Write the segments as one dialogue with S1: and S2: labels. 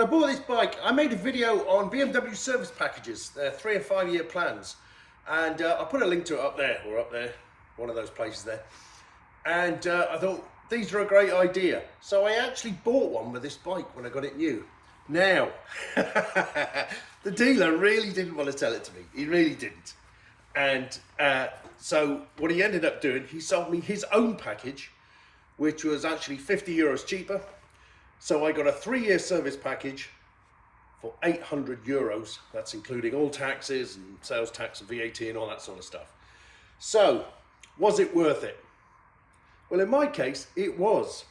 S1: I bought this bike, I made a video on BMW service packages, their 3 and 5 year plans. And I'll put a link to it up there, one of those places there. And I thought, these are a great idea. So I actually bought one with this bike when I got it new. Now, the dealer really didn't want to sell it to me. He really didn't. And so what he ended up doing, he sold me his own package, which was actually 50 euros cheaper. So I got a 3-year service package for 800 euros. That's including all taxes and sales tax and VAT and all that sort of stuff. So was it worth it? Well, in my case, it was,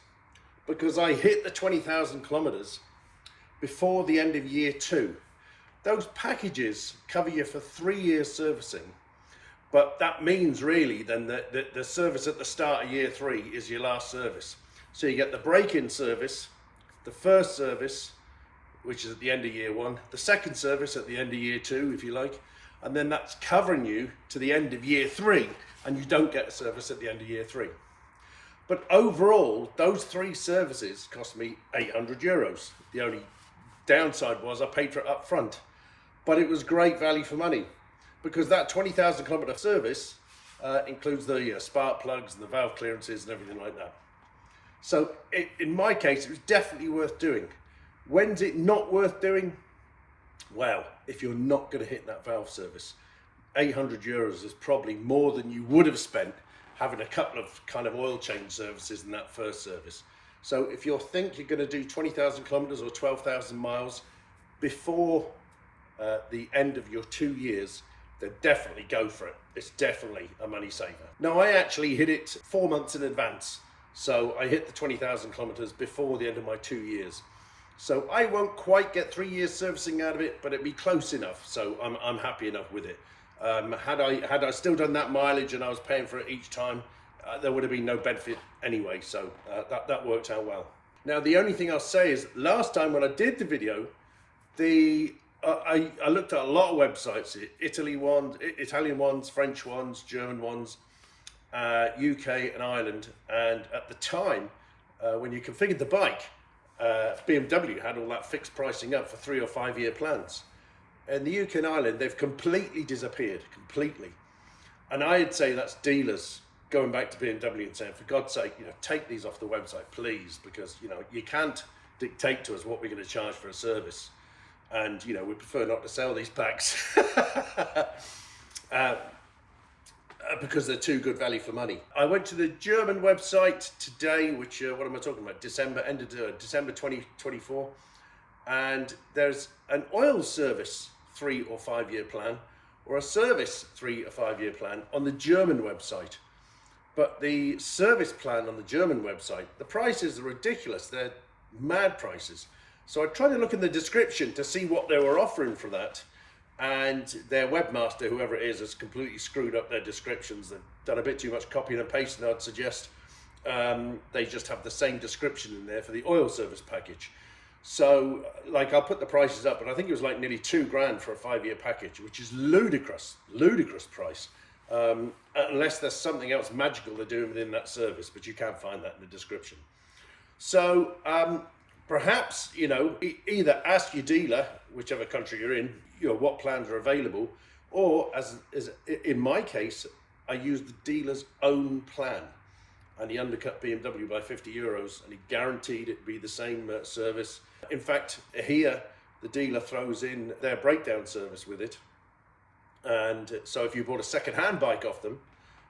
S1: because I hit the 20,000 kilometers before the end of year 2. Those packages cover you for 3 years servicing, but that means really then that the service at the start of year 3 is your last service. So you get the break-in service, the first service, which is at the end of year 1, the second service at the end of year 2, if you like, and then that's covering you to the end of year 3, and you don't get a service at the end of year 3. But overall, those 3 services cost me 800 euros. The only downside was I paid for it up front, but it was great value for money, because that 20,000 kilometer service includes the spark plugs and the valve clearances and everything like that. So in my case, it was definitely worth doing. When's it not worth doing? Well, if you're not going to hit that valve service, 800 euros is probably more than you would have spent having a couple of kind of oil change services in that first service. So if you think you're going to do 20,000 kilometers or 12,000 miles before the end of your 2 years, then definitely go for it. It's definitely a money saver. Now, I actually hit it 4 months in advance. So I hit the 20,000 kilometers before the end of my 2 years. So I won't quite get 3 years servicing out of it, but it'd be close enough. So I'm happy enough with it. Had I still done that mileage and I was paying for it each time, there would have been no benefit anyway. So that worked out well. Now, the only thing I'll say is, last time when I did the video, I looked at a lot of websites, Italian ones, French ones, German ones, UK and Ireland, and at the time when you configured the bike, BMW had all that fixed pricing up for 3 or 5 year plans. In the UK and Ireland, they've completely disappeared, completely. And I'd say that's dealers going back to BMW and saying, for God's sake, take these off the website, please, because you can't dictate to us what we're going to charge for a service, and we prefer not to sell these packs. Because they're too good value for money. I went to the German website today, which, what am I talking about? End of December 2024. And there's an oil service 3 or 5 year plan, or a service 3 or 5 year plan on the German website. But the service plan on the German website, the prices are ridiculous. They're mad prices. So I tried to look in the description to see what they were offering for that. And their webmaster, whoever it is, has completely screwed up their descriptions. They've done a bit too much copying and pasting. I'd suggest they just have the same description in there for the oil service package. So, I'll put the prices up, but I think it was like nearly 2 grand for a 5 year package, which is ludicrous price. Unless there's something else magical they're doing within that service, but you can't find that in the description. So, perhaps, either ask your dealer, whichever country you're in, what plans are available, or as in my case, I used the dealer's own plan, and he undercut BMW by 50 euros, and he guaranteed it'd be the same service. In fact, here, the dealer throws in their breakdown service with it. And so if you bought a second-hand bike off them,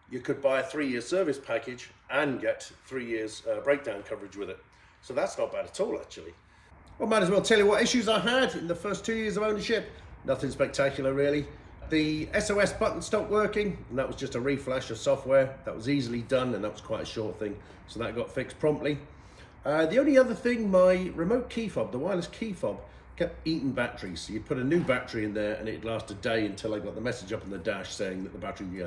S1: you could buy a 3 year service package and get 3 years breakdown coverage with it. So that's not bad at all, actually. Well, might as well tell you what issues I had in the first 2 years of ownership. Nothing spectacular, really. The SOS button stopped working, and that was just a reflash of software. That was easily done, and that was quite a short thing, so that got fixed promptly. The only other thing, my remote key fob, the wireless key fob, kept eating batteries. So you put a new battery in there, and it'd last a day until I got the message up on the dash saying that the battery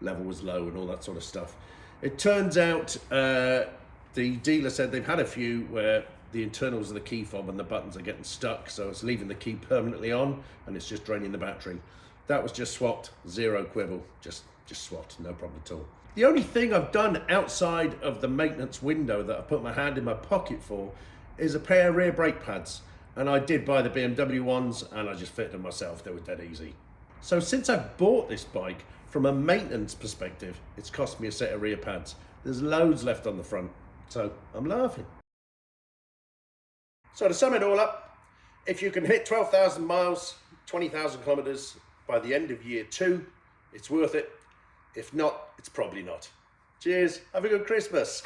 S1: level was low and all that sort of stuff. It turns out the dealer said they've had a few where the internals of the key fob and the buttons are getting stuck, so it's leaving the key permanently on and it's just draining the battery. That was just swapped, zero quibble, just swapped, no problem at all. The only thing I've done outside of the maintenance window that I put my hand in my pocket for is a pair of rear brake pads. And I did buy the BMW ones and I just fitted them myself. They were dead easy. So since I bought this bike, from a maintenance perspective, it's cost me a set of rear pads. There's loads left on the front, so I'm laughing. So to sum it all up, if you can hit 12,000 miles, 20,000 kilometers by the end of year 2, it's worth it. If not, it's probably not. Cheers, have a good Christmas.